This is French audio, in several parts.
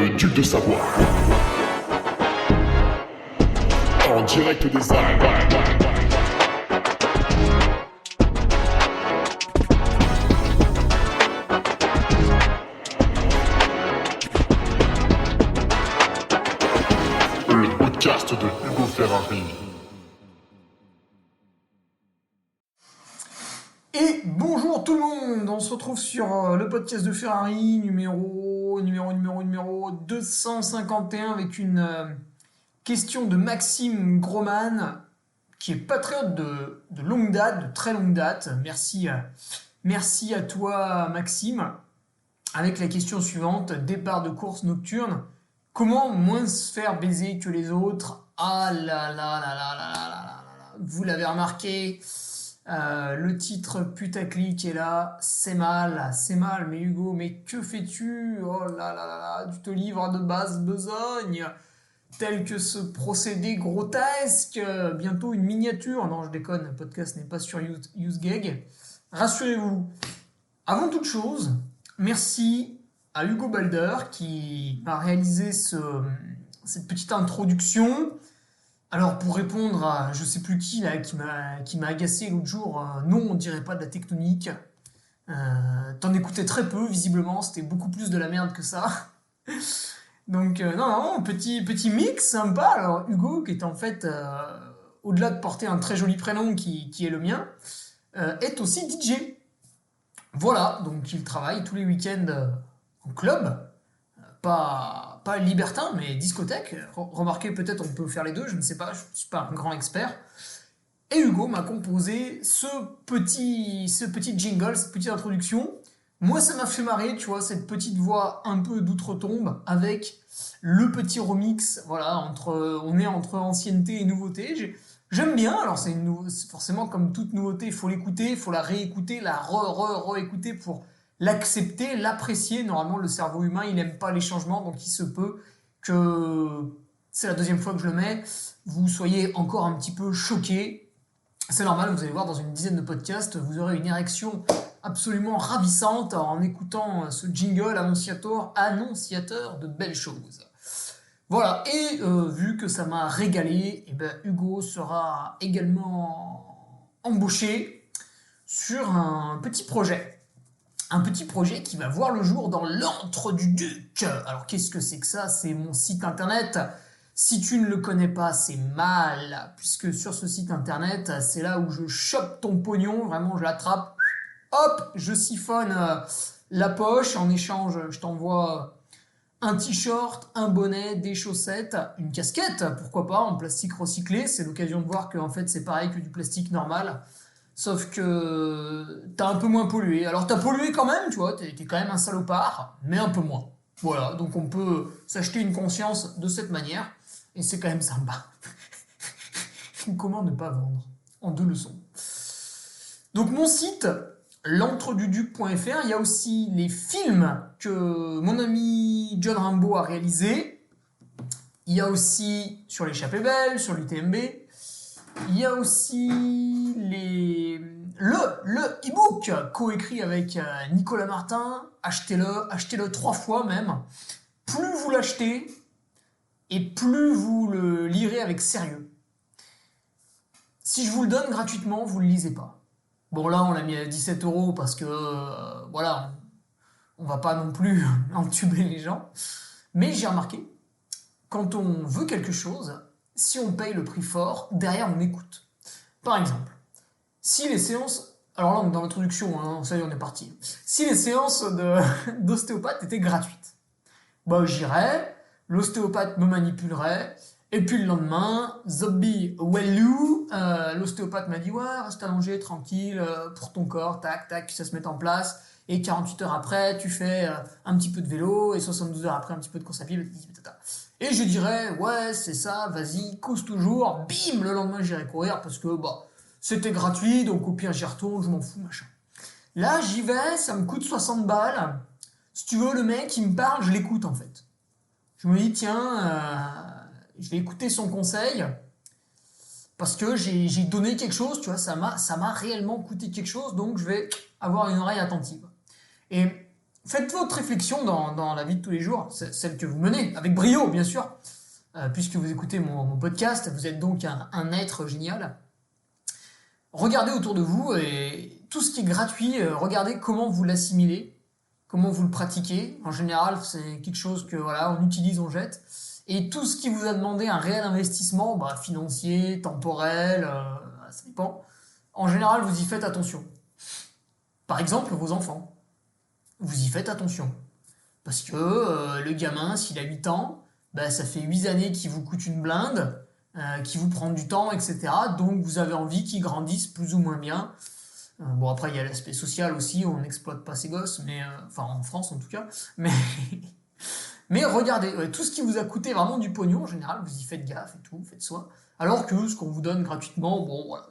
le duc de Savoie. En direct des Alpes. Le podcast de Hugo Ferrari. Et bonjour tout le monde, on se retrouve sur le podcast de Ferrari numéro 251 avec une question de Maxime Groman qui est patriote de longue date, de très longue date. Merci à toi Maxime. Avec la question suivante, départ de course nocturne, comment moins se faire baiser que les autres? Ah là là là là là là là là là. Vous l'avez remarqué, le titre putaclic est là, c'est mal, mais Hugo, mais que fais-tu? Oh là là là là, tu te livres de basse besogne, tel que ce procédé grotesque, bientôt une miniature, non je déconne, le podcast n'est pas sur UseGag, rassurez-vous. Avant toute chose, merci à Hugo Balder qui m'a réalisé cette petite introduction. Alors pour répondre à je sais plus qui là qui m'a agacé l'autre jour, non on dirait pas de la tectonique. T'en écoutais très peu visiblement, c'était beaucoup plus de la merde que ça. Donc non, petit mix sympa. Alors Hugo qui est en fait au-delà de porter un très joli prénom qui est le mien, est aussi DJ. Voilà, donc il travaille tous les week-ends en club, pas libertin, mais discothèque. Remarquez, peut-être on peut faire les deux, je ne sais pas, je ne suis pas un grand expert. Et Hugo m'a composé ce petit jingle, cette petite introduction. Moi, ça m'a fait marrer, tu vois, cette petite voix un peu d'outre-tombe avec le petit remix, voilà, on est entre ancienneté et nouveauté. J'aime bien, alors c'est forcément comme toute nouveauté, il faut l'écouter, il faut la réécouter, la réécouter pour l'accepter, l'apprécier. Normalement, le cerveau humain, il n'aime pas les changements, donc il se peut que, c'est la deuxième fois que je le mets, vous soyez encore un petit peu choqués. C'est normal, vous allez voir, dans une dizaine de podcasts, vous aurez une érection absolument ravissante en écoutant ce jingle annonciateur de belles choses. Voilà, et vu que ça m'a régalé, et ben Hugo sera également embauché sur un petit projet. Un petit projet qui va voir le jour dans l'antre du Duc. Alors qu'est-ce que c'est que ça? C'est mon site internet. Si tu ne le connais pas, c'est mal, puisque sur ce site internet, c'est là où je chope ton pognon, vraiment je l'attrape, hop, je siphonne la poche, en échange je t'envoie un t-shirt, un bonnet, des chaussettes, une casquette, pourquoi pas, en plastique recyclé. C'est l'occasion de voir que en fait, c'est pareil que du plastique normal. Sauf que t'as un peu moins pollué. Alors t'as pollué quand même, tu vois, t'es quand même un salopard, mais un peu moins. Voilà, donc on peut s'acheter une conscience de cette manière, et c'est quand même sympa. Comment ne pas vendre? En 2 leçons. Donc mon site, l'entreduduc.fr, il y a aussi les films que mon ami John Rambo a réalisés. Il y a aussi sur l'échappée belle, sur l'UTMB. Il y a aussi le e-book coécrit avec Nicolas Martin. Achetez-le 3 fois même. Plus vous l'achetez et plus vous le lirez avec sérieux. Si je vous le donne gratuitement, vous ne le lisez pas. Bon là on l'a mis à 17 € parce que voilà, on va pas non plus entuber les gens. Mais j'ai remarqué, quand on veut quelque chose, si on paye le prix fort, derrière on écoute. Par exemple, si les séances, alors là dans l'introduction, hein, ça y est on est parti. Si les séances d'ostéopathe étaient gratuites, bah j'irais, l'ostéopathe me manipulerait, et puis le lendemain, Zobby Wellou, l'ostéopathe m'a dit ouais, reste allongé, tranquille, pour ton corps, tac, tac, ça se met en place, et 48 heures après, tu fais un petit peu de vélo, et 72 heures après, un petit peu de course à pied, et je dirais ouais, c'est ça, vas-y, cause toujours, bim, le lendemain j'irai courir, parce que bah, c'était gratuit, donc au pire j'y retourne, je m'en fous, machin. Là, j'y vais, ça me coûte 60 balles, si tu veux, le mec, il me parle, je l'écoute en fait. Je me dis tiens, je vais écouter son conseil parce que j'ai donné quelque chose, tu vois, ça m'a réellement coûté quelque chose, donc je vais avoir une oreille attentive. Et faites votre réflexion dans la vie de tous les jours, celle que vous menez, avec brio, bien sûr, puisque vous écoutez mon podcast, vous êtes donc un être génial. Regardez autour de vous et tout ce qui est gratuit, regardez comment vous l'assimilez, comment vous le pratiquez. En général, c'est quelque chose que voilà, on utilise, on jette. Et tout ce qui vous a demandé un réel investissement, financier, temporel, ça dépend. En général, vous y faites attention. Par exemple, vos enfants, vous y faites attention. Parce que le gamin, s'il a 8 ans, ça fait 8 années qu'il vous coûte une blinde, qui vous prend du temps, etc. Donc vous avez envie qu'il grandisse plus ou moins bien. Bon, après, il y a l'aspect social aussi, on n'exploite pas ses gosses, mais enfin en France en tout cas. Mais, mais regardez, tout ce qui vous a coûté vraiment du pognon, en général, vous y faites gaffe et tout, vous faites soin. Alors que ce qu'on vous donne gratuitement, bon voilà.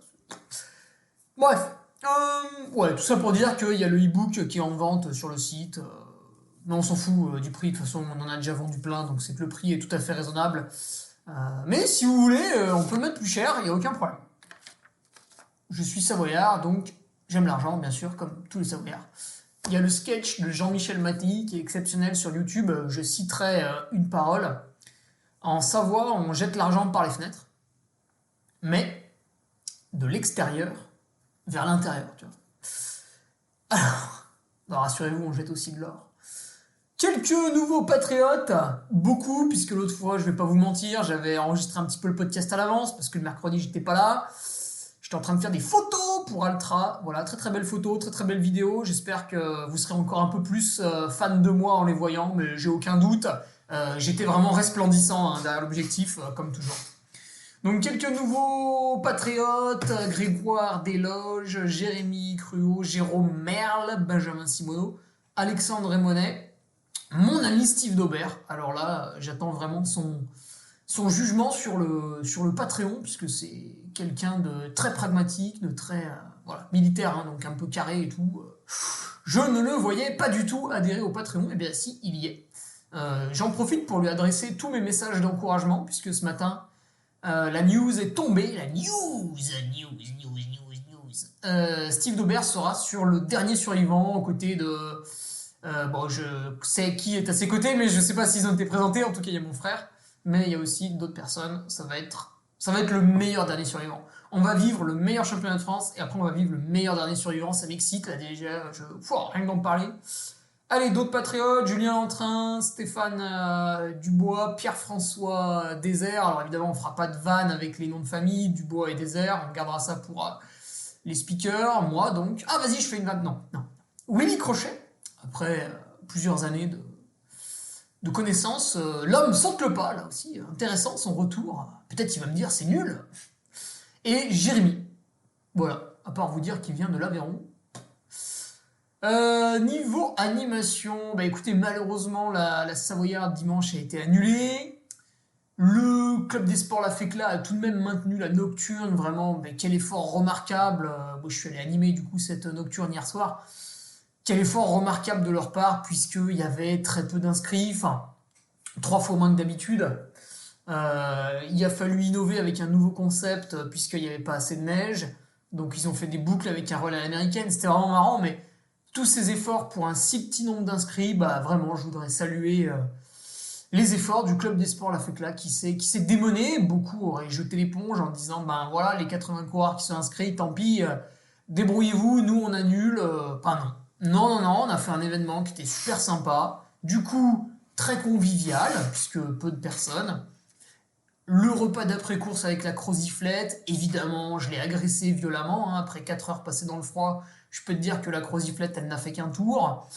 Bref, ouais, tout ça pour dire qu'il y a le e-book qui est en vente sur le site. Mais on s'en fout du prix, de toute façon on en a déjà vendu plein, donc c'est que le prix est tout à fait raisonnable. Mais si vous voulez, on peut le mettre plus cher, il n'y a aucun problème. Je suis savoyard, donc j'aime l'argent, bien sûr, comme tous les savoyards. Il y a le sketch de Jean-Michel Mattei qui est exceptionnel sur YouTube. Je citerai une parole. En Savoie, on jette l'argent par les fenêtres, mais de l'extérieur vers l'intérieur, tu vois. Alors, rassurez-vous, on jette aussi de l'or. Quelques nouveaux patriotes, beaucoup, puisque l'autre fois, je vais pas vous mentir, j'avais enregistré un petit peu le podcast à l'avance, parce que le mercredi, j'étais pas là. J'étais en train de faire des photos pour Altra. Voilà, très très belles photos, très très belles vidéos. J'espère que vous serez encore un peu plus fan de moi en les voyant, mais j'ai aucun doute. J'étais vraiment resplendissant derrière l'objectif, comme toujours. Donc quelques nouveaux patriotes, Grégoire Desloges, Jérémy Cruau, Jérôme Merle, Benjamin Simoneau, Alexandre Raimonet, mon ami Steve Daubert. Alors là, j'attends vraiment son jugement sur le Patreon, puisque c'est quelqu'un de très pragmatique, de très militaire, donc un peu carré et tout. Je ne le voyais pas du tout adhérer au Patreon, et bien si, il y est. J'en profite pour lui adresser tous mes messages d'encouragement, puisque ce matin, la news est tombée. La news. Steve Daubert sera sur le dernier survivant, aux côtés de... je sais qui est à ses côtés, mais je sais pas s'ils ont été présentés. En tout cas, il y a mon frère. Mais il y a aussi d'autres personnes. Ça va être le meilleur dernier survivant. On va vivre le meilleur championnat de France, et après on va vivre le meilleur dernier survivant. Ça m'excite, là déjà, rien que d'en parler. Allez, d'autres patriotes, Julien Lantrin, Stéphane Dubois, Pierre-François Désert. Alors évidemment, on fera pas de vanne avec les noms de famille, Dubois et Désert. On gardera ça pour les speakers, moi donc. Ah, vas-y, je fais une vanne. Non. Willy Crochet, après plusieurs années de connaissances, l'homme saute le pas, là aussi. Intéressant, son retour. Peut-être il va me dire, c'est nul. Et Jérémy. Voilà, à part vous dire qu'il vient de l'Aveyron. Niveau animation, écoutez, malheureusement la Savoyarde dimanche a été annulée. Le club des sports La Fécla a tout de même maintenu la nocturne, vraiment, quel effort remarquable. Moi je suis allé animer du coup cette nocturne hier soir. Quel effort remarquable de leur part, puisqu'il y avait très peu d'inscrits, 3 fois moins que d'habitude. Il a fallu innover avec un nouveau concept, puisqu'il n'y avait pas assez de neige. Donc ils ont fait des boucles avec un relais à l'américaine, c'était vraiment marrant, mais tous ces efforts pour un si petit nombre d'inscrits, vraiment, je voudrais saluer les efforts du club des sports La Fécla qui s'est démené. Beaucoup auraient jeté l'éponge en disant, voilà, les 80 coureurs qui sont inscrits, tant pis, débrouillez-vous, nous on annule. Non, on a fait un événement qui était super sympa, du coup très convivial, puisque peu de personnes. Le repas d'après-course avec la croziflette, évidemment, je l'ai agressé violemment, après 4 heures passées dans le froid. Je peux te dire que la croziflette, elle n'a fait qu'un tour.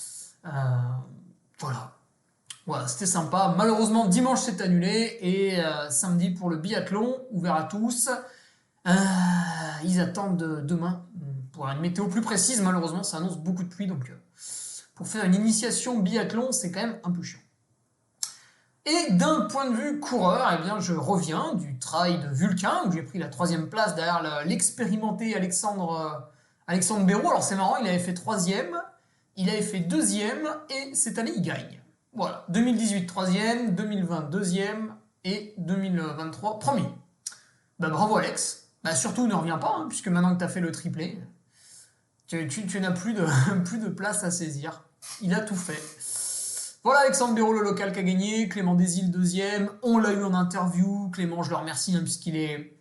Voilà, c'était sympa. Malheureusement, dimanche, c'est annulé. Et samedi, pour le biathlon, ouvert à tous. Ils attendent demain pour une météo plus précise. Malheureusement, ça annonce beaucoup de pluie. Donc, pour faire une initiation biathlon, c'est quand même un peu chiant. Et d'un point de vue coureur, je reviens du trail de Vulcain, où j'ai pris la 3e place derrière l'expérimenté Alexandre Béraud. Alors c'est marrant, il avait fait 3e, il avait fait 2e, et cette année il gagne. Voilà, 2018 3e, 2020 2e, et 2023 premier. Bravo Alex. Surtout ne reviens pas, puisque maintenant que tu as fait le triplé, tu n'as plus de place à saisir. Il a tout fait. Voilà Alexandre Béraud, le local qui a gagné. Clément Desilles, deuxième. On l'a eu en interview. Clément, je le remercie, puisqu'il est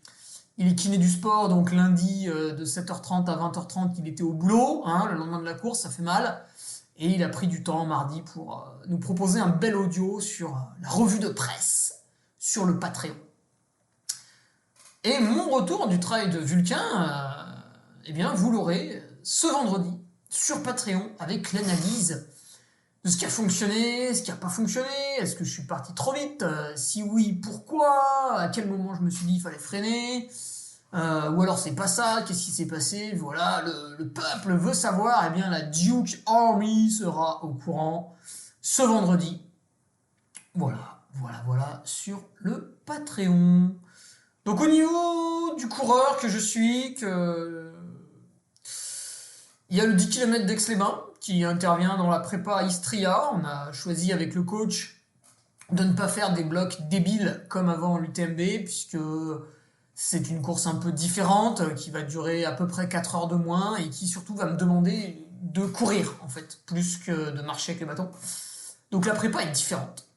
kiné du sport. Donc lundi, de 7h30 à 20h30, il était au boulot. Le lendemain de la course, ça fait mal. Et il a pris du temps mardi pour nous proposer un bel audio sur la revue de presse sur le Patreon. Et mon retour du trail de Vulcain, eh bien, vous l'aurez ce vendredi sur Patreon avec l'analyse de ce qui a fonctionné, ce qui n'a pas fonctionné, est-ce que je suis parti trop vite, si oui, pourquoi, à quel moment je me suis dit qu'il fallait freiner, ou alors c'est pas ça, qu'est-ce qui s'est passé, voilà, le peuple veut savoir, eh bien la Duke Army sera au courant ce vendredi. Voilà, sur le Patreon. Donc au niveau du coureur que je suis, il y a le 10 km d'Aix-les-Bains qui intervient dans la prépa Istria. On a choisi avec le coach de ne pas faire des blocs débiles comme avant l'UTMB, puisque c'est une course un peu différente, qui va durer à peu près 4 heures de moins, et qui surtout va me demander de courir, en fait, plus que de marcher avec les bâtons. Donc la prépa est différente.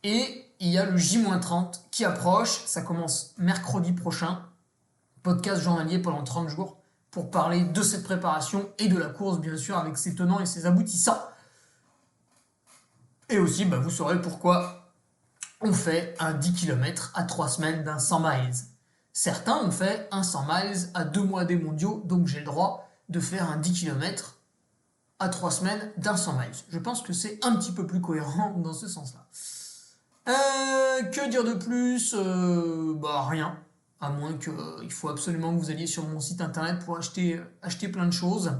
Et il y a le J-30 qui approche, ça commence mercredi prochain, podcast journalier pendant 30 jours, pour parler de cette préparation et de la course, bien sûr, avec ses tenants et ses aboutissants. Et aussi, vous saurez pourquoi on fait un 10 km à 3 semaines d'un 100 miles. Certains ont fait un 100 miles à 2 mois des mondiaux, donc j'ai le droit de faire un 10 km à 3 semaines d'un 100 miles. Je pense que c'est un petit peu plus cohérent dans ce sens-là. Que dire de plus ? Rien. À moins qu'il faut absolument que vous alliez sur mon site internet pour acheter plein de choses.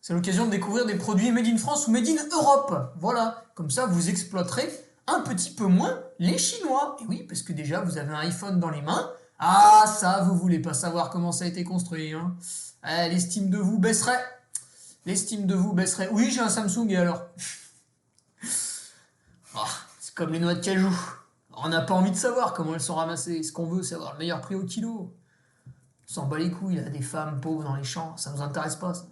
C'est l'occasion de découvrir des produits made in France ou made in Europe. Voilà, comme ça vous exploiterez un petit peu moins les Chinois. Et oui, parce que déjà vous avez un iPhone dans les mains. Ah, ça, vous voulez pas savoir comment ça a été construit. L'estime de vous baisserait. Oui, j'ai un Samsung et alors c'est comme les noix de cajou. On n'a pas envie de savoir comment elles sont ramassées. Ce qu'on veut, c'est avoir le meilleur prix au kilo. On s'en bat les couilles, des femmes pauvres dans les champs. Ça nous intéresse pas, ça.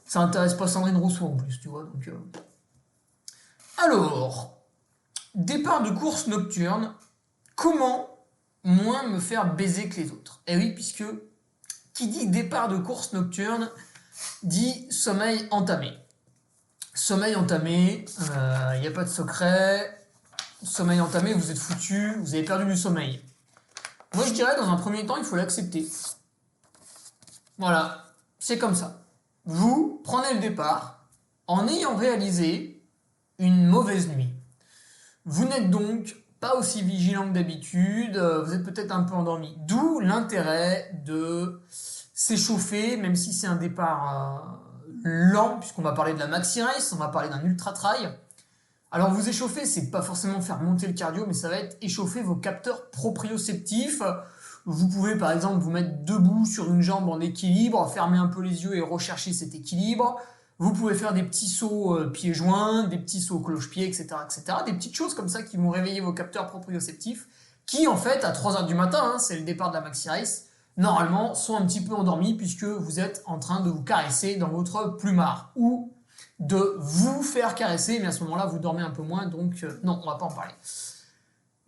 Ça intéresse pas Sandrine Rousseau, en plus, tu vois. Donc, Alors, départ de course nocturne. Comment moins me faire baiser que les autres ? Eh oui, puisque qui dit départ de course nocturne dit sommeil entamé. Sommeil entamé, il n'y a pas de secret. Sommeil entamé, vous êtes foutu, vous avez perdu du sommeil. Moi, je dirais, dans un premier temps, il faut l'accepter. Voilà, c'est comme ça. Vous prenez le départ en ayant réalisé une mauvaise nuit. Vous n'êtes donc pas aussi vigilant que d'habitude, vous êtes peut-être un peu endormi. D'où l'intérêt de s'échauffer, même si c'est un départ lent, puisqu'on va parler de la maxi race, on va parler d'un ultra trail. Alors vous échauffer, c'est pas forcément faire monter le cardio, mais ça va être échauffer vos capteurs proprioceptifs. Vous pouvez par exemple vous mettre debout sur une jambe en équilibre, fermer un peu les yeux et rechercher cet équilibre. Vous pouvez faire des petits sauts pieds joints, des petits sauts cloche-pied, etc., etc. Des petites choses comme ça qui vont réveiller vos capteurs proprioceptifs, qui en fait, à 3h du matin, c'est le départ de la maxi race, normalement sont un petit peu endormis puisque vous êtes en train de vous caresser dans votre plumard, ou de vous faire caresser, mais à ce moment-là, vous dormez un peu moins, donc non, on va pas en parler.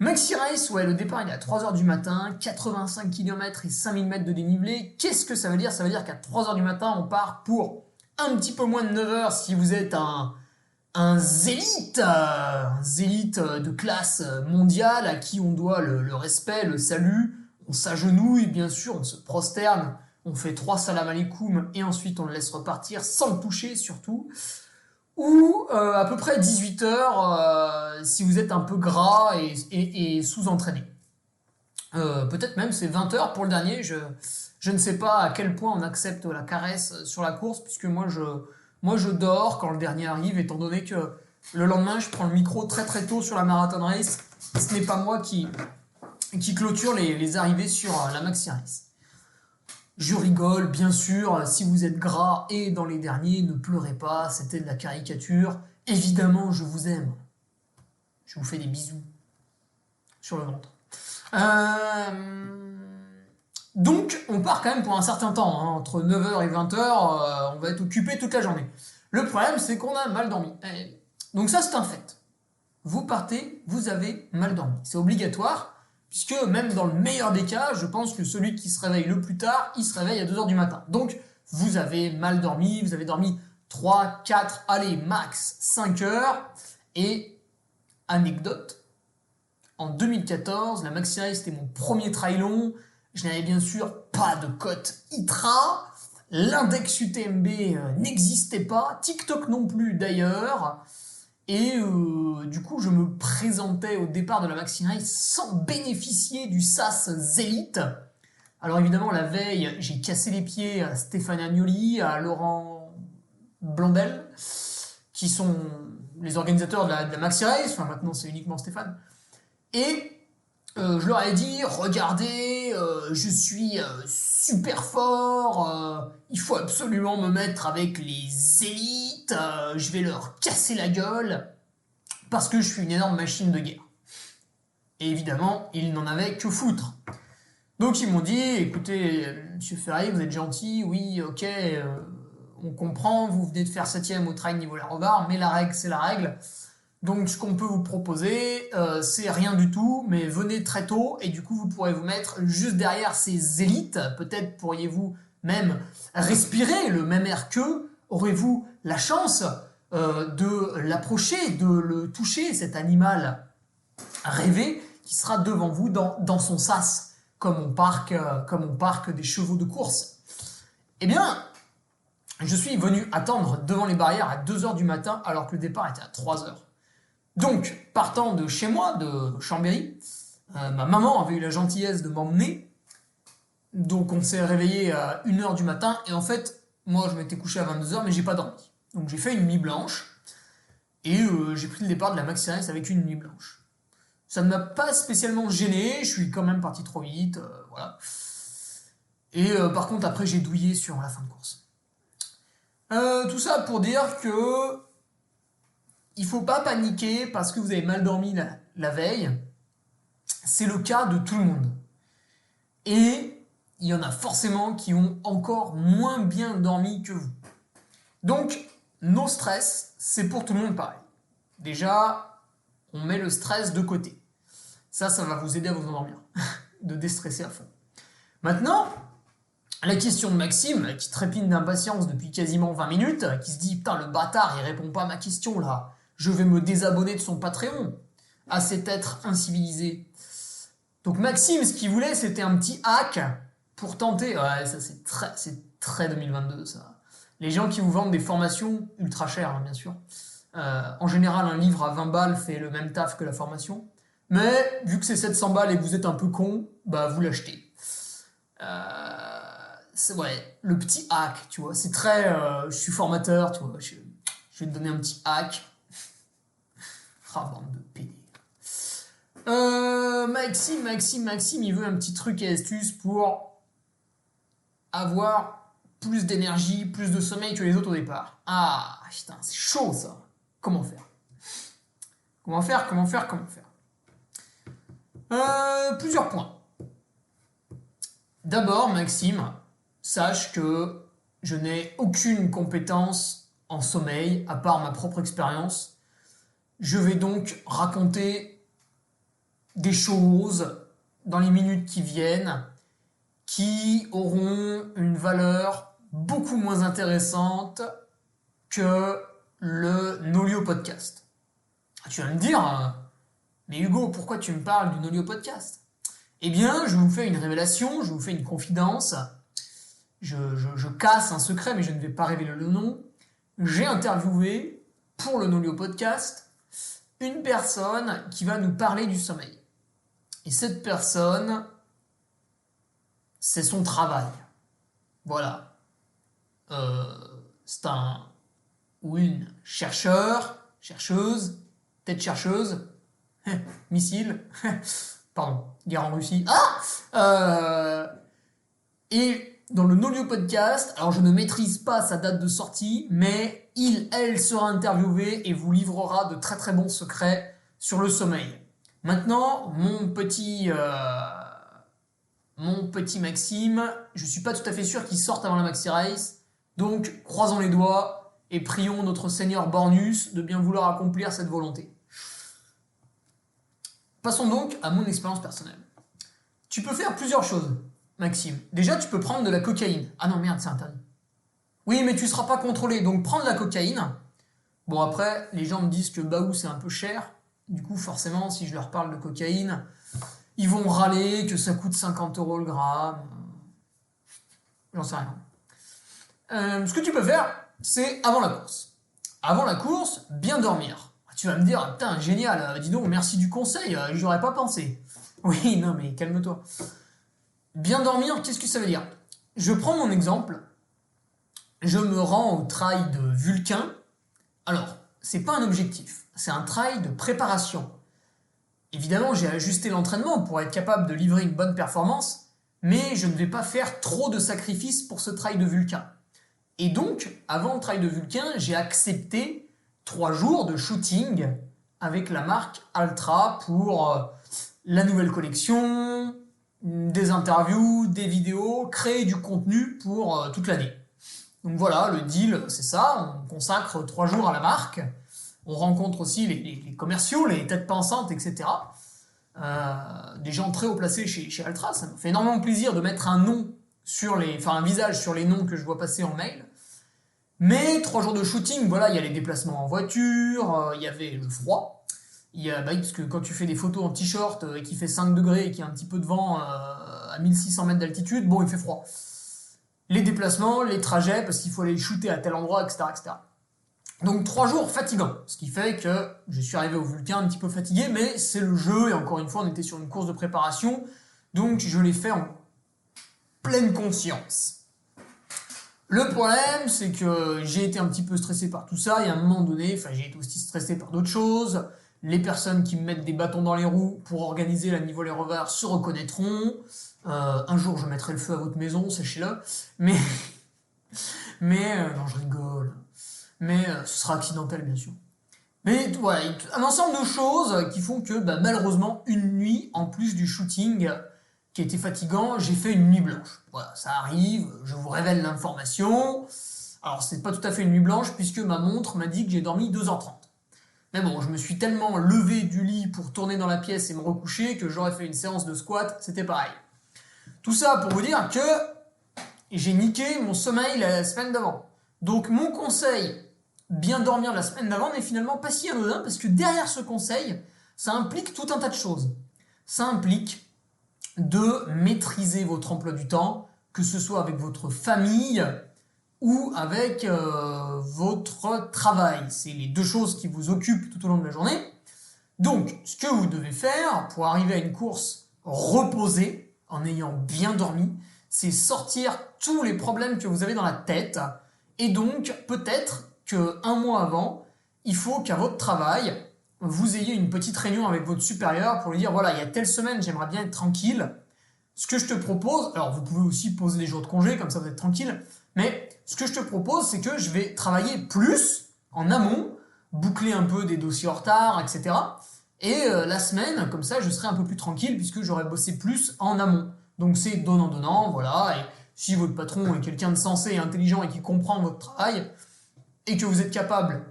Maxi Race, le départ il est à 3h du matin, 85 km et 5000 mètres de dénivelé. Qu'est-ce que ça veut dire ? Ça veut dire qu'à 3h du matin, on part pour un petit peu moins de 9h si vous êtes un zélite de classe mondiale à qui on doit le respect, le salut. On s'agenouille, bien sûr, on se prosterne, on fait 3 salam alaikum et ensuite on le laisse repartir sans le toucher surtout. Ou à peu près 18h si vous êtes un peu gras et sous-entraîné. Peut-être même c'est 20h pour le dernier. Je ne sais pas à quel point on accepte la caresse sur la course, puisque moi je dors quand le dernier arrive, étant donné que le lendemain je prends le micro très très tôt sur la marathon race. Ce n'est pas moi qui clôture les arrivées sur la maxi race. Je rigole, bien sûr, si vous êtes gras et dans les derniers, ne pleurez pas, c'était de la caricature. Évidemment, je vous aime. Je vous fais des bisous sur le ventre. Donc, on part quand même pour un certain temps. Entre 9h et 20h, on va être occupé toute la journée. Le problème, c'est qu'on a mal dormi. Donc ça, c'est un fait. Vous partez, vous avez mal dormi. C'est obligatoire, puisque même dans le meilleur des cas, je pense que celui qui se réveille le plus tard, il se réveille à 2 heures du matin. Donc, vous avez mal dormi, vous avez dormi 3, 4, allez, max 5 heures. Et, anecdote, en 2014, la Maxi Race, c'était mon premier trail long. Je n'avais bien sûr pas de cote ITRA. L'index UTMB n'existait pas. TikTok non plus d'ailleurs. Et du coup, je me présentais au départ de la Maxi Race sans bénéficier du SAS Zélite. Alors évidemment, la veille, j'ai cassé les pieds à Stéphane Agnoli, à Laurent Blondel, qui sont les organisateurs de la Maxi Race. Enfin, maintenant, c'est uniquement Stéphane. Et je leur ai dit, regardez, je suis super fort, il faut absolument me mettre avec les élites, je vais leur casser la gueule, parce que je suis une énorme machine de guerre. Et évidemment, ils n'en avaient que foutre. Donc ils m'ont dit, écoutez, monsieur Ferry, vous êtes gentil, oui, ok, on comprend, vous venez de faire 7ème au trail niveau la Robar, mais la règle, c'est la règle. Donc ce qu'on peut vous proposer, c'est rien du tout, mais venez très tôt et du coup vous pourrez vous mettre juste derrière ces élites. Peut-être pourriez-vous même respirer le même air qu'eux. Aurez-vous la chance de l'approcher, de le toucher, cet animal rêvé qui sera devant vous dans son sas, comme on parque des chevaux de course. Eh bien, je suis venu attendre devant les barrières à 2 heures du matin alors que le départ était à 3 heures. Donc, partant de chez moi, de Chambéry, ma maman avait eu la gentillesse de m'emmener. Donc, on s'est réveillé à 1 heure du matin. Et en fait, moi, je m'étais couché à 22 heures, mais j'ai pas dormi. Donc, j'ai fait une nuit blanche. Et j'ai pris le départ de la Maxi Race avec une nuit blanche. Ça ne m'a pas spécialement gêné. Je suis quand même parti trop vite. Voilà. Et par contre, après, j'ai douillé sur la fin de course. Tout ça pour dire que il faut pas paniquer parce que vous avez mal dormi la veille. C'est le cas de tout le monde. Et il y en a forcément qui ont encore moins bien dormi que vous. Donc, no stress, c'est pour tout le monde pareil. Déjà, on met le stress de côté. Ça va vous aider à vous endormir, de déstresser à fond. Maintenant, la question de Maxime, qui trépigne d'impatience depuis quasiment 20 minutes, qui se dit « Putain, le bâtard, il répond pas à ma question, là. Je vais me désabonner de son Patreon. » À cet être incivilisé. Donc Maxime, ce qu'il voulait, c'était un petit hack pour tenter... Ouais, ça, c'est très 2022, ça. Les gens qui vous vendent des formations ultra chères, hein, bien sûr. En général, un livre à 20 balles fait le même taf que la formation. Mais, vu que c'est 700 balles et que vous êtes un peu con, bah, vous l'achetez. Ouais, le petit hack, tu vois, c'est très... je suis formateur, tu vois, je vais te donner un petit hack. Ah, bande de pédés. Maxime, il veut un petit truc et astuce pour avoir plus d'énergie, plus de sommeil que les autres au départ. Ah, putain, c'est chaud, ça. Comment faire? Plusieurs points. D'abord, Maxime, sache que je n'ai aucune compétence en sommeil, à part ma propre expérience. Je vais donc raconter des choses dans les minutes qui viennent qui auront une valeur beaucoup moins intéressante que le Nolio Podcast. Tu vas me dire, mais Hugo, pourquoi tu me parles du Nolio Podcast? Eh bien, je vous fais une révélation, je vous fais une confidence. Je casse un secret, mais je ne vais pas révéler le nom. J'ai interviewé, pour le Nolio Podcast, une personne qui va nous parler du sommeil. Et cette personne, c'est son travail. Voilà. C'est un ou une chercheuse, peut-être chercheuse, missile, pardon, guerre en Russie. Et dans le Nolio Podcast, alors je ne maîtrise pas sa date de sortie, mais elle sera interviewée et vous livrera de très très bons secrets sur le sommeil. Maintenant, mon petit Maxime, je suis pas tout à fait sûr qu'il sorte avant la Maxi Race, donc croisons les doigts et prions notre Seigneur Bornus de bien vouloir accomplir cette volonté. Passons donc à mon expérience personnelle. Tu peux faire plusieurs choses, Maxime. Déjà, tu peux prendre de la cocaïne. Ah non, merde, c'est interdit. Oui, mais tu ne seras pas contrôlé, donc prends de la cocaïne. Bon, après, les gens me disent que Baou, c'est un peu cher. Du coup, forcément, si je leur parle de cocaïne, ils vont râler que ça coûte 50 € le gramme. J'en sais rien. Ce que tu peux faire, c'est avant la course. Avant la course, bien dormir. Tu vas me dire, putain, génial, dis donc, merci du conseil, j'y aurais pas pensé. Oui, non, mais calme-toi. Bien dormir, qu'est-ce que ça veut dire? Je prends mon exemple, je me rends au trail de Vulcain. Alors, c'est pas un objectif, c'est un trail de préparation. Évidemment, j'ai ajusté l'entraînement pour être capable de livrer une bonne performance, mais je ne vais pas faire trop de sacrifices pour ce trail de Vulcain. Et donc, avant le trail de Vulcain, j'ai accepté 3 jours de shooting avec la marque Altra pour la nouvelle collection, des interviews, des vidéos, créer du contenu pour toute l'année. Donc voilà, le deal, c'est ça, on consacre 3 jours à la marque, on rencontre aussi les commerciaux, les têtes pensantes, etc. Des gens très haut placés chez Altra, ça me fait énormément plaisir de mettre un visage sur les noms que je vois passer en mail. Mais 3 jours de shooting, voilà, il y a les déplacements en voiture, il y avait le froid, parce que quand tu fais des photos en t-shirt et qu'il fait 5 degrés et qu'il y a un petit peu de vent à 1600 mètres d'altitude, bon, il fait froid. Les déplacements, les trajets, parce qu'il faut aller shooter à tel endroit, etc., etc. Donc 3 jours fatigants, ce qui fait que je suis arrivé au Vulcain un petit peu fatigué, mais c'est le jeu, et encore une fois, on était sur une course de préparation, donc je l'ai fait en pleine conscience. Le problème, c'est que j'ai été un petit peu stressé par tout ça, et à un moment donné, j'ai été aussi stressé par d'autres choses. Les personnes qui me mettent des bâtons dans les roues pour organiser la Nivole Rover se reconnaîtront. Un jour, je mettrai le feu à votre maison, sachez-le. Mais non, je rigole. Mais ce sera accidentel, bien sûr. Mais voilà, un ensemble de choses qui font que, malheureusement, une nuit, en plus du shooting qui était fatigant, j'ai fait une nuit blanche. Voilà, ça arrive, je vous révèle l'information. Alors, c'est pas tout à fait une nuit blanche, puisque ma montre m'a dit que j'ai dormi 2h30. Mais bon, je me suis tellement levé du lit pour tourner dans la pièce et me recoucher que j'aurais fait une séance de squat, c'était pareil. Tout ça pour vous dire que j'ai niqué mon sommeil la semaine d'avant. Donc mon conseil, bien dormir la semaine d'avant, n'est finalement pas si anodin, parce que derrière ce conseil, ça implique tout un tas de choses. Ça implique de maîtriser votre emploi du temps, que ce soit avec votre famille ou avec votre travail. C'est les 2 choses qui vous occupent tout au long de la journée. Donc, ce que vous devez faire pour arriver à une course reposée, en ayant bien dormi, c'est sortir tous les problèmes que vous avez dans la tête. Et donc, peut-être qu'un mois avant, il faut qu'à votre travail, vous ayez une petite réunion avec votre supérieur pour lui dire, voilà, il y a telle semaine, j'aimerais bien être tranquille. Ce que je te propose, alors vous pouvez aussi poser des jours de congé, comme ça vous êtes tranquille, mais ce que je te propose, c'est que je vais travailler plus en amont, boucler un peu des dossiers en retard, etc. Et la semaine, comme ça, je serai un peu plus tranquille puisque j'aurai bossé plus en amont. Donc c'est donnant-donnant, voilà. Et si votre patron est quelqu'un de sensé et intelligent et qui comprend votre travail, et que vous êtes capable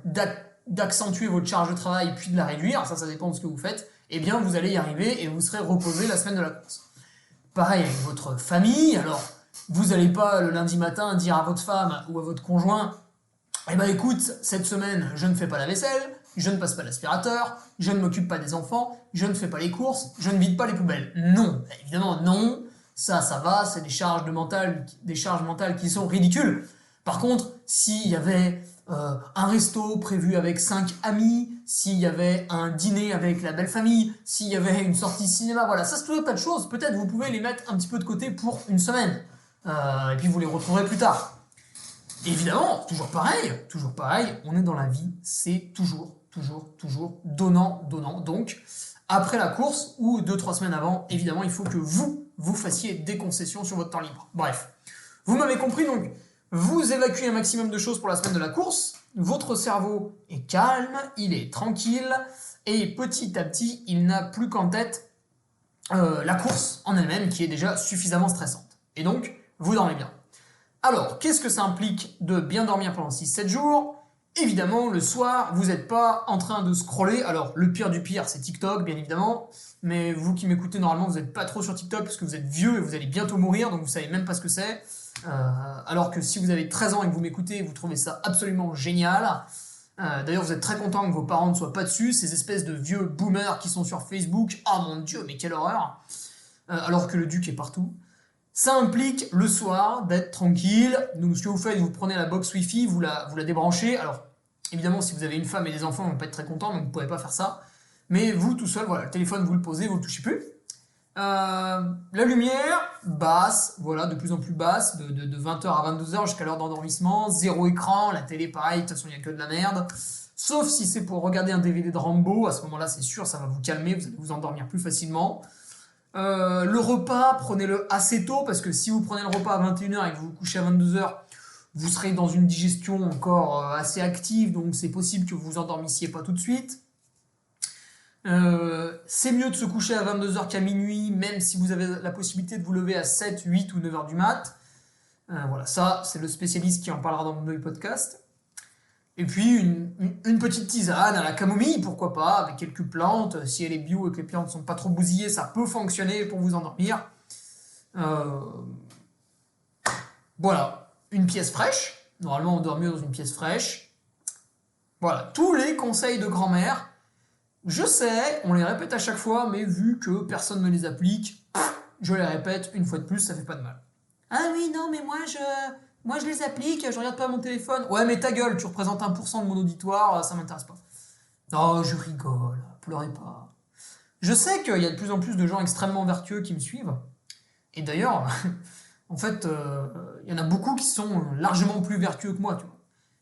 d'accentuer votre charge de travail puis de la réduire, ça dépend de ce que vous faites, eh bien vous allez y arriver et vous serez reposé la semaine de la course. Pareil avec votre famille, alors vous n'allez pas le lundi matin dire à votre femme ou à votre conjoint, eh ben écoute, cette semaine je ne fais pas la vaisselle, je ne passe pas l'aspirateur, je ne m'occupe pas des enfants, je ne fais pas les courses, je ne vide pas les poubelles. Non, évidemment non, ça va, c'est des charges mentales qui sont ridicules. Par contre, s'il y avait un resto prévu avec 5 amis, s'il y avait un dîner avec la belle famille, s'il y avait une sortie cinéma, voilà, ça c'est tout un tas de choses. Peut-être vous pouvez les mettre un petit peu de côté pour une semaine. Et puis vous les retrouverez plus tard. Évidemment, toujours pareil, on est dans la vie, c'est toujours donnant. Donc, après la course ou 2-3 semaines avant, évidemment, il faut que vous fassiez des concessions sur votre temps libre. Bref, vous m'avez compris, donc vous évacuez un maximum de choses pour la semaine de la course, votre cerveau est calme, il est tranquille, et petit à petit, il n'a plus qu'en tête la course en elle-même, qui est déjà suffisamment stressante. Et donc, vous dormez bien. Alors, qu'est-ce que ça implique de bien dormir pendant 6-7 jours? évidemment, le soir, vous n'êtes pas en train de scroller. Alors, le pire du pire, c'est TikTok, bien évidemment. Mais vous qui m'écoutez, normalement, vous n'êtes pas trop sur TikTok parce que vous êtes vieux et vous allez bientôt mourir, donc vous savez même pas ce que c'est. Alors que si vous avez 13 ans et que vous m'écoutez, vous trouvez ça absolument génial. D'ailleurs, vous êtes très content que vos parents ne soient pas dessus, ces espèces de vieux boomers qui sont sur Facebook. Ah mon Dieu, mais quelle horreur! Alors que le duc est partout. Ça implique le soir d'être tranquille. Donc, ce que vous faites, vous prenez la box Wi-Fi, vous la débranchez. Alors, évidemment, si vous avez une femme et des enfants, ils vont pas être très contents, donc vous ne pouvez pas faire ça. Mais vous, tout seul, voilà, le téléphone, vous le posez, vous le touchez plus. La lumière, basse, voilà, de plus en plus basse, de 20h à 22h jusqu'à l'heure d'endormissement. Zéro écran, la télé, pareil, de toute façon, il n'y a que de la merde. Sauf si c'est pour regarder un DVD de Rambo, à ce moment-là, c'est sûr, ça va vous calmer, vous allez vous endormir plus facilement. Le repas, prenez-le assez tôt, parce que si vous prenez le repas à 21h et que vous vous couchez à 22h, vous serez dans une digestion encore assez active, donc c'est possible que vous vous endormissiez pas tout de suite. C'est mieux de se coucher à 22h qu'à minuit, même si vous avez la possibilité de vous lever à 7, 8 ou 9h du mat. Voilà, ça, c'est le spécialiste qui en parlera dans mon podcast. Et puis, une petite tisane à la camomille, pourquoi pas, avec quelques plantes. Si elle est bio et que les plantes ne sont pas trop bousillées, ça peut fonctionner pour vous endormir. Voilà, une pièce fraîche. Normalement, on dort mieux dans une pièce fraîche. Voilà, tous les conseils de grand-mère. Je sais, on les répète à chaque fois, mais vu que personne ne les applique, je les répète une fois de plus, ça fait pas de mal. Ah oui, non, mais moi je les applique, je regarde pas mon téléphone. Ouais, mais ta gueule, tu représentes 1% de mon auditoire, ça m'intéresse pas. Non, je rigole, pleurez pas. Je sais qu'il y a de plus en plus de gens extrêmement vertueux qui me suivent. Et d'ailleurs, en fait, il y en a beaucoup qui sont largement plus vertueux que moi, tu vois.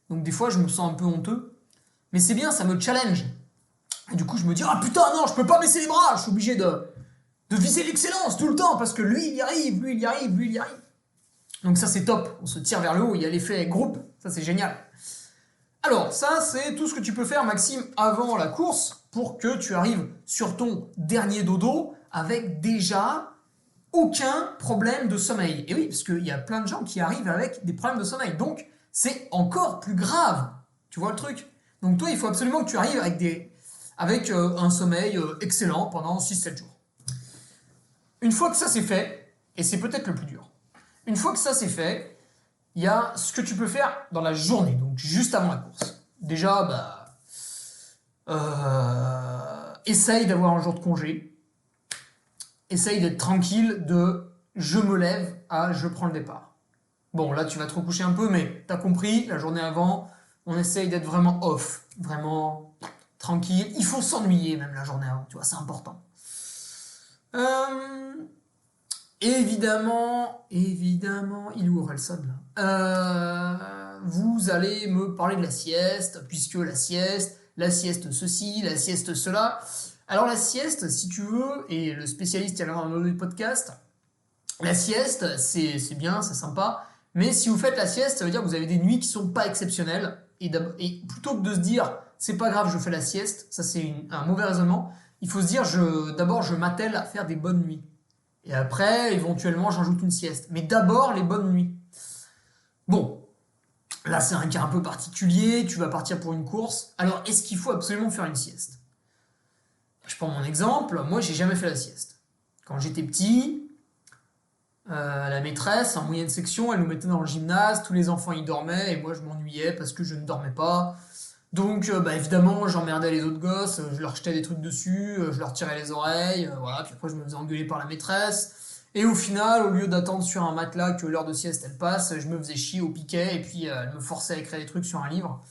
Donc des fois, je me sens un peu honteux. Mais c'est bien, ça me challenge. Et du coup, je me dis, ah putain, non, je peux pas baisser les bras, je suis obligé de viser l'excellence tout le temps, parce que lui, il y arrive, lui, il y arrive, lui, il y arrive. Donc ça, c'est top, on se tire vers le haut, il y a l'effet groupe, ça, c'est génial. Alors, ça, c'est tout ce que tu peux faire, Maxime, avant la course, pour que tu arrives sur ton dernier dodo avec déjà aucun problème de sommeil. Et oui, parce qu'il y a plein de gens qui arrivent avec des problèmes de sommeil, donc c'est encore plus grave. Tu vois le truc? Donc toi, il faut absolument que tu arrives avec un sommeil excellent pendant 6-7 jours. Une fois que ça c'est fait, et c'est peut-être le plus dur, une fois que ça c'est fait, il y a ce que tu peux faire dans la journée, donc juste avant la course. Déjà, essaye d'avoir un jour de congé, essaye d'être tranquille de je me lève à je prends le départ. Bon, là tu vas te recoucher un peu, mais t'as compris, la journée avant, on essaye d'être vraiment off, vraiment tranquille. Il faut s'ennuyer même la journée avant, tu vois, c'est important. Évidemment, il est où Orelsan là vous allez me parler de la sieste, puisque la sieste ceci, la sieste cela. Alors la sieste, si tu veux, et le spécialiste qui a dans le podcast, la sieste, c'est bien, c'est sympa, mais si vous faites la sieste, ça veut dire que vous avez des nuits qui sont pas exceptionnelles, et plutôt que de se dire, c'est pas grave, je fais la sieste, ça c'est un mauvais raisonnement, il faut se dire, d'abord je m'attelle à faire des bonnes nuits. Et après, éventuellement, j'ajoute une sieste. Mais d'abord, les bonnes nuits. Bon, là, c'est un cas un peu particulier. Tu vas partir pour une course. Alors, est-ce qu'il faut absolument faire une sieste? Je prends mon exemple. Moi, j'ai jamais fait la sieste. Quand j'étais petit, la maîtresse, en moyenne section, elle nous mettait dans le gymnase. Tous les enfants y dormaient. Et moi, je m'ennuyais parce que je ne dormais pas. Donc, évidemment, j'emmerdais les autres gosses, je leur jetais des trucs dessus, je leur tirais les oreilles, voilà, puis après je me faisais engueuler par la maîtresse. Et au final, au lieu d'attendre sur un matelas que l'heure de sieste elle passe, je me faisais chier au piquet et puis elle me forçait à écrire des trucs sur un livre.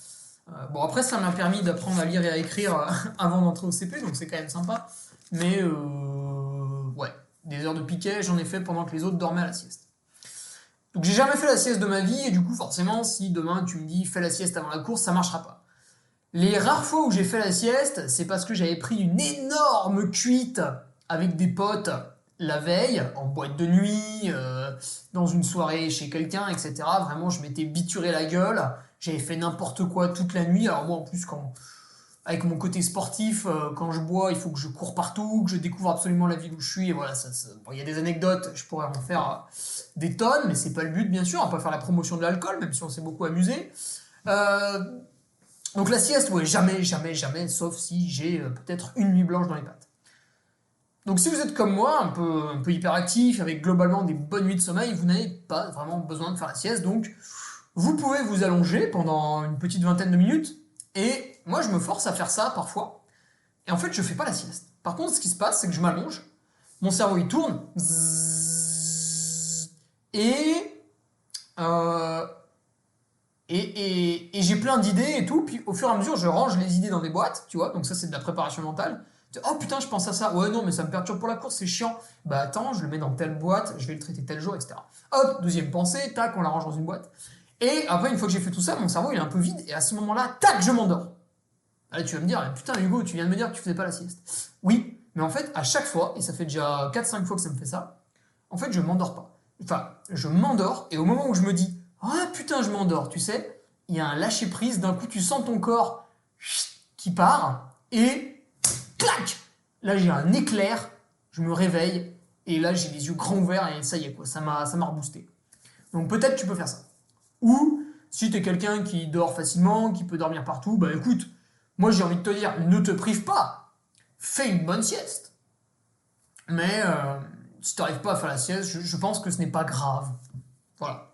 Bon, après, ça m'a permis d'apprendre à lire et à écrire avant d'entrer au CP, donc c'est quand même sympa. Mais, ouais, des heures de piquet, j'en ai fait pendant que les autres dormaient à la sieste. Donc j'ai jamais fait la sieste de ma vie, et du coup, forcément, si demain tu me dis fais la sieste avant la course, ça marchera pas. Les rares fois où j'ai fait la sieste, c'est parce que j'avais pris une énorme cuite avec des potes la veille, en boîte de nuit, dans une soirée chez quelqu'un, etc. Vraiment, je m'étais bituré la gueule, j'avais fait n'importe quoi toute la nuit. Alors moi, en plus, avec mon côté sportif, quand je bois, il faut que je cours partout, que je découvre absolument la ville où je suis. Et voilà, bon, y a des anecdotes, je pourrais en faire des tonnes, mais c'est pas le but, bien sûr. On peut faire la promotion de l'alcool, même si on s'est beaucoup amusé. Donc la sieste, ouais, jamais, jamais, jamais, sauf si j'ai peut-être une nuit blanche dans les pattes. Donc si vous êtes comme moi, un peu hyperactif, avec globalement des bonnes nuits de sommeil, vous n'avez pas vraiment besoin de faire la sieste, donc vous pouvez vous allonger pendant une petite vingtaine de minutes, et moi je me force à faire ça parfois, et en fait je fais pas la sieste. Par contre, ce qui se passe, c'est que je m'allonge, mon cerveau il tourne, et, euh, et j'ai plein d'idées et tout, puis au fur et à mesure je range les idées dans des boîtes, tu vois, donc ça c'est de la préparation mentale. Oh putain, je pense à ça. Ouais, non, mais ça me perturbe pour la course, c'est chiant. Bah attends, je le mets dans telle boîte, je vais le traiter tel jour, etc. Hop, deuxième pensée, tac, on la range dans une boîte. Et après, une fois que j'ai fait tout ça, mon cerveau il est un peu vide, et à ce moment-là, tac, je m'endors. Allez, tu vas me dire, putain, Hugo, tu viens de me dire que tu faisais pas la sieste. Oui, mais en fait, à chaque fois, et ça fait déjà 4-5 fois que ça me fait ça, en fait, je m'endors pas. Enfin, je m'endors, et au moment où je me dis, ah putain, je m'endors, tu sais, il y a un lâcher-prise, d'un coup, tu sens ton corps qui part, et clac! Là, j'ai un éclair, je me réveille, et là, j'ai les yeux grands ouverts, et ça y est, quoi, ça m'a reboosté. Donc peut-être tu peux faire ça. Ou, si t'es quelqu'un qui dort facilement, qui peut dormir partout, bah écoute, moi j'ai envie de te dire, ne te prive pas, fais une bonne sieste. Mais si t'arrives pas à faire la sieste, je pense que ce n'est pas grave. Voilà.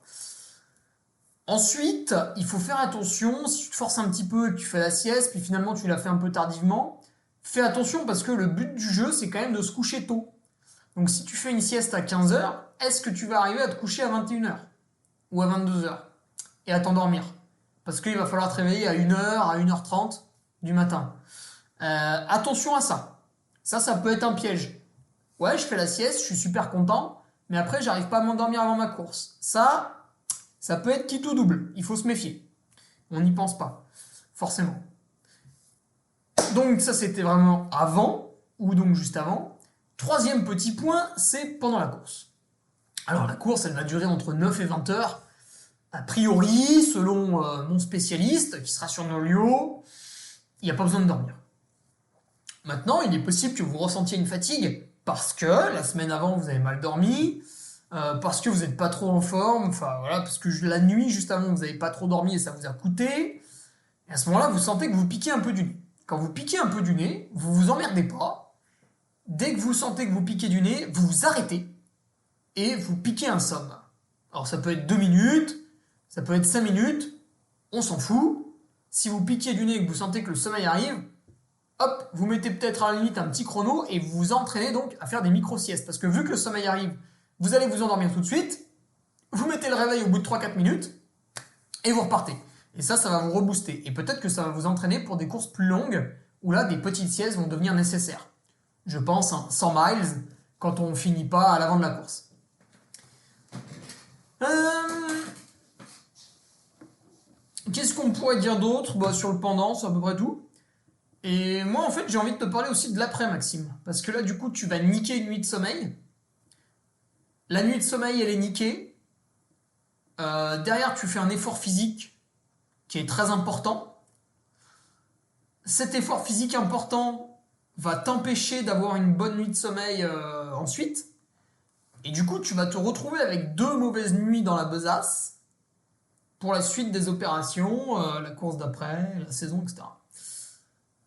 Ensuite, il faut faire attention, si tu te forces un petit peu et que tu fais la sieste, puis finalement tu la fais un peu tardivement, fais attention parce que le but du jeu, c'est quand même de se coucher tôt. Donc si tu fais une sieste à 15h, est-ce que tu vas arriver à te coucher à 21h ou à 22h et à t'endormir? Parce qu'il va falloir te réveiller à 1h, à 1h30 du matin. Attention à ça. Ça peut être un piège. Ouais, je fais la sieste, je suis super content, mais après, j'arrive pas à m'endormir avant ma course. Ça peut être quitte ou double. Il faut se méfier. On n'y pense pas, forcément. Donc ça, c'était vraiment avant, ou donc juste avant. Troisième petit point, c'est pendant la course. Alors la course, elle va durer entre 9 et 20 heures. A priori, selon mon spécialiste, qui sera sur Nolio, il n'y a pas besoin de dormir. Maintenant, il est possible que vous ressentiez une fatigue parce que la semaine avant, vous avez mal dormi, parce que vous n'êtes pas trop en forme, enfin voilà, parce que la nuit juste avant, vous n'avez pas trop dormi et ça vous a coûté. Et à ce moment-là, vous sentez que vous piquez un peu du nez. Quand vous piquez un peu du nez, vous vous emmerdez pas. Dès que vous sentez que vous piquez du nez, vous vous arrêtez et vous piquez un somme. Alors ça peut être 2 minutes, ça peut être 5 minutes, on s'en fout. Si vous piquez du nez et que vous sentez que le sommeil arrive, hop, vous mettez peut-être à la limite un petit chrono et vous vous entraînez donc à faire des micro-siestes. Parce que vu que le sommeil arrive, vous allez vous endormir tout de suite, vous mettez le réveil au bout de 3-4 minutes et vous repartez. Et ça va vous rebooster. Et peut-être que ça va vous entraîner pour des courses plus longues où là, des petites siestes vont devenir nécessaires. Je pense 100 miles quand on finit pas à l'avant de la course. Qu'est-ce qu'on pourrait dire d'autre? Sur le pendant, c'est à peu près tout. Et moi, en fait, j'ai envie de te parler aussi de l'après, Maxime. Parce que là, du coup, tu vas niquer une nuit de sommeil. La nuit de sommeil, elle est niquée. Derrière, tu fais un effort physique qui est très important. Cet effort physique important va t'empêcher d'avoir une bonne nuit de sommeil ensuite. Et du coup, tu vas te retrouver avec 2 mauvaises nuits dans la besace pour la suite des opérations, la course d'après, la saison, etc.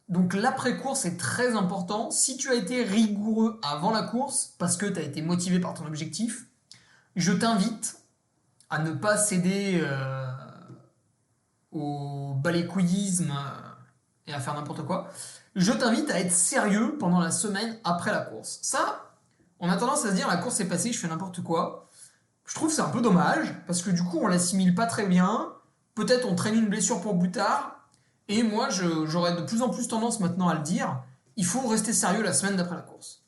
Donc l'après-course est très important. Si tu as été rigoureux avant la course, parce que tu as été motivé par ton objectif, je t'invite à ne pas céder au balécouillisme et à faire n'importe quoi. Je t'invite à être sérieux pendant la semaine après la course. Ça, on a tendance à se dire la course est passée, je fais n'importe quoi. Je trouve que c'est un peu dommage, parce que du coup on l'assimile pas très bien. Peut-être on traîne une blessure pour plus tard. Et moi, j'aurais de plus en plus tendance maintenant à le dire, il faut rester sérieux la semaine d'après la course.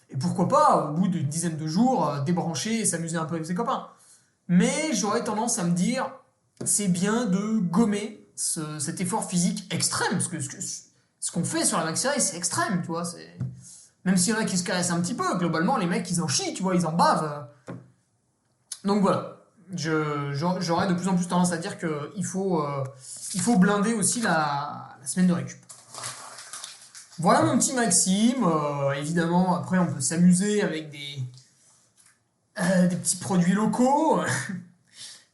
Et pourquoi pas, au bout d'une dizaine de jours, débrancher et s'amuser un peu avec ses copains. Mais j'aurais tendance à me dire, c'est bien de gommer cet effort physique extrême, parce que ce qu'on fait sur la maxi race, c'est extrême, tu vois. Même s'il y en a qui se caressent un petit peu, globalement, les mecs, ils en chient, tu vois, ils en bavent. Donc voilà. J'aurais de plus en plus tendance à dire qu'il faut blinder aussi la semaine de récup. Voilà mon petit Maxime. Évidemment, après, on peut s'amuser avec des petits produits locaux,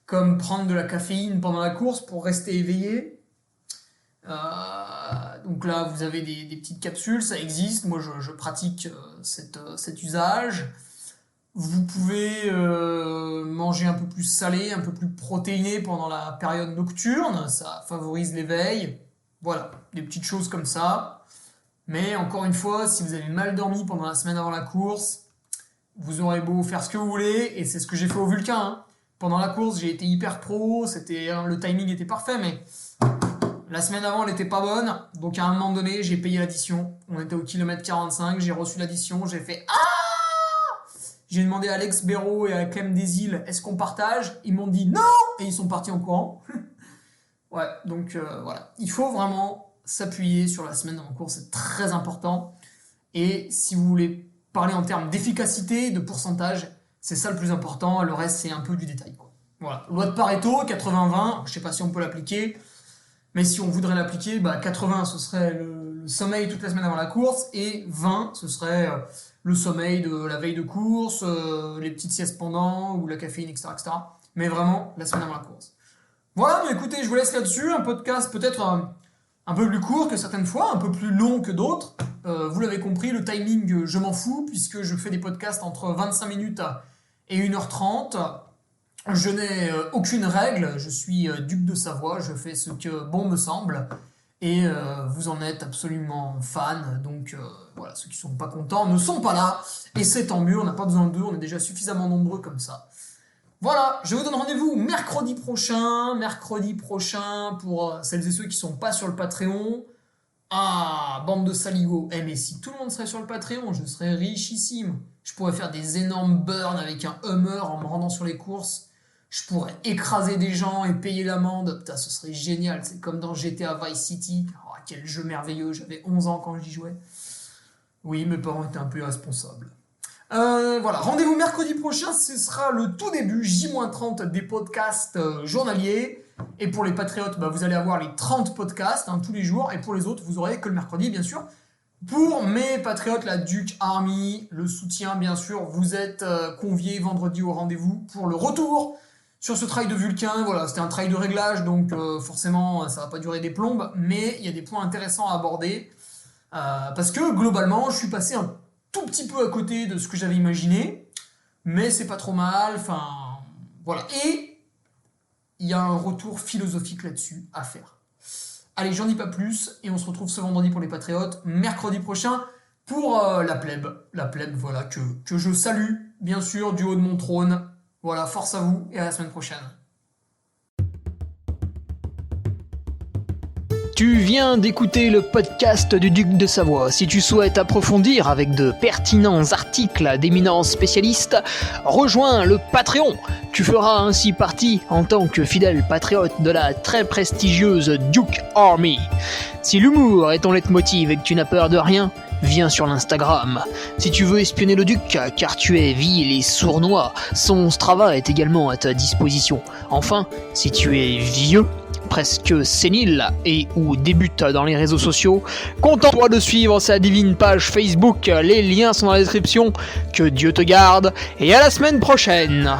comme prendre de la caféine pendant la course pour rester éveillé. Donc là, vous avez des petites capsules, ça existe. Moi, je pratique cet usage. Vous pouvez manger un peu plus salé, un peu plus protéiné pendant la période nocturne. Ça favorise l'éveil. Voilà, des petites choses comme ça. Mais encore une fois, si vous avez mal dormi pendant la semaine avant la course, vous aurez beau faire ce que vous voulez, et c'est ce que j'ai fait au Vulcain. Hein. Pendant la course, j'ai été hyper pro, le timing était parfait, mais la semaine avant, elle était pas bonne. Donc à un moment donné, j'ai payé l'addition. On était au kilomètre 45, j'ai reçu l'addition, j'ai fait « Ah !» J'ai demandé à Alex Béraud et à Clem Desil, est-ce qu'on partage? Ils m'ont dit non, et ils sont partis en courant. Ouais, donc voilà. Il faut vraiment s'appuyer sur la semaine en cours, c'est très important. Et si vous voulez parler en termes d'efficacité, de pourcentage, c'est ça le plus important. Le reste, c'est un peu du détail, quoi. Voilà. Loi de Pareto, 80-20, je sais pas si on peut l'appliquer, mais si on voudrait l'appliquer, 80, ce serait le sommeil toute la semaine avant la course, et 20, ce serait le sommeil de la veille de course, les petites siestes pendant, ou la caféine, etc., etc. Mais vraiment, la semaine avant la course. Voilà, mais écoutez, je vous laisse là-dessus. Un podcast peut-être un peu plus court que certaines fois, un peu plus long que d'autres. Vous l'avez compris, le timing, je m'en fous, puisque je fais des podcasts entre 25 minutes et 1h30. Je n'ai aucune règle, je suis duc de Savoie, je fais ce que bon me semble. Et vous en êtes absolument fan, donc voilà, ceux qui ne sont pas contents ne sont pas là. Et c'est tant mieux, on n'a pas besoin d'eux, on est déjà suffisamment nombreux comme ça. Voilà, je vous donne rendez-vous mercredi prochain pour celles et ceux qui sont pas sur le Patreon. Ah, bande de saligots. Mais si tout le monde serait sur le Patreon, je serais richissime. Je pourrais faire des énormes burns avec un Hummer en me rendant sur les courses. Je pourrais écraser des gens et payer l'amende. Putain, ce serait génial. C'est comme dans GTA Vice City. Oh, quel jeu merveilleux. J'avais 11 ans quand j'y jouais. Oui, mes parents étaient un peu irresponsables. Voilà, rendez-vous mercredi prochain, ce sera le tout début, J-30 des podcasts journaliers. Et pour les patriotes, vous allez avoir les 30 podcasts tous les jours. Et pour les autres, vous aurez que le mercredi, bien sûr. Pour mes patriotes, la Duke Army, le soutien, bien sûr, vous êtes conviés vendredi au rendez-vous pour le retour sur ce trail de Vulcain. Voilà, c'était un trail de réglage, donc forcément, ça va pas durer des plombes. Mais il y a des points intéressants à aborder. Parce que, globalement, je suis passé un tout petit peu à côté de ce que j'avais imaginé, mais c'est pas trop mal, enfin, voilà. Et il y a un retour philosophique là-dessus à faire. Allez, j'en dis pas plus, et on se retrouve ce vendredi pour les Patriotes, mercredi prochain pour la plèbe, voilà, que je salue, bien sûr, du haut de mon trône. Voilà, force à vous, et à la semaine prochaine. Tu viens d'écouter le podcast du Duc de Savoie. Si tu souhaites approfondir avec de pertinents articles d'éminents spécialistes, rejoins le Patreon. Tu feras ainsi partie, en tant que fidèle patriote, de la très prestigieuse Duke Army. Si l'humour est ton leitmotiv et que tu n'as peur de rien, viens sur l'Instagram. Si tu veux espionner le Duc, car tu es vil et sournois, son Strava est également à ta disposition. Enfin, si tu es vieux, presque sénile et ou débute dans les réseaux sociaux, contente-toi de suivre sa divine page Facebook, les liens sont dans la description. Que Dieu te garde et à la semaine prochaine.